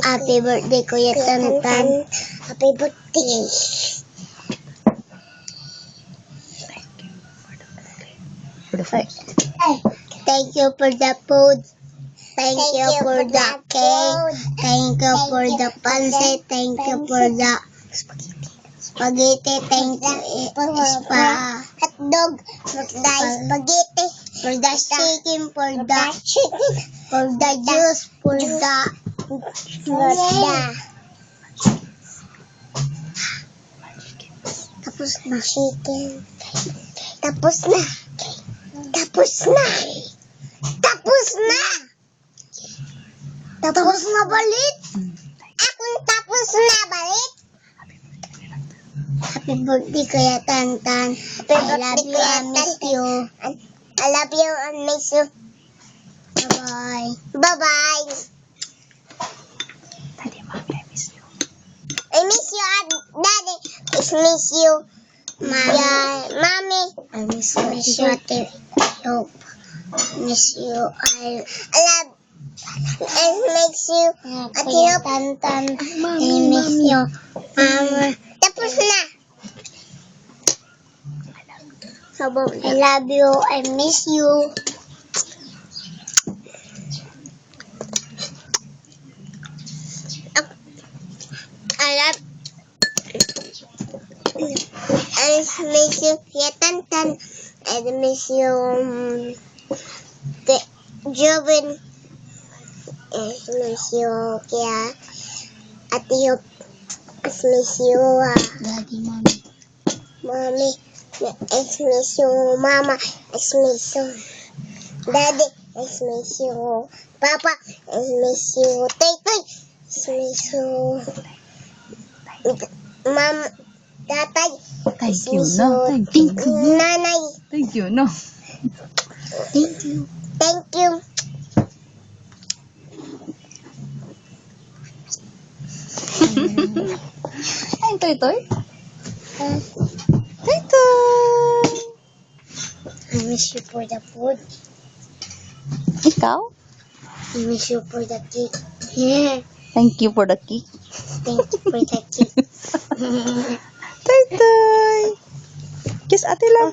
Happy birthday, Kuya Tantan. Happy birthday. Thank you for the food. Thank you for the cake. Thank you for the pancit. Thank you for the spaghetti. Thank you for hotdog. For the spaghetti. For the chicken. For the juice. For the tapos na. Chicken. Tapos na. Tapos na. Tapos na. Tapos na balit. Akong tapos na balit. Happy birthday, Kuya Tantan. I love you and miss you. I love you and miss you. Bye-bye. Bye-bye. Daddy, Mommy, I miss you. I miss you, Daddy. I miss you. Mommy. Yeah, Mommy. I miss you. Miss you, Ate. Hope. Miss you. I love. I miss you. Ate Hope. Tantan. I miss you. Tapos na. I love you. I miss you. I love. I miss you, Kuya Tantan. I miss you, Jobin. I miss you, Kuya Ate Hope. I miss you, Daddy, Mommy. Mommy. I miss you, Mama. I miss you, Daddy. I miss you, Papa. I miss you, Tay. I miss you, Mama. Tatay. Thank you, no. Thank you. Nanay. Thank you, no. Thank you. Thank you. Ay, Toy. Toy. I miss you for the food. Ikaw? I miss you for the cake. Yeah. Thank you for the cake. Thank you for the cake. Toy. Kiss ate lang.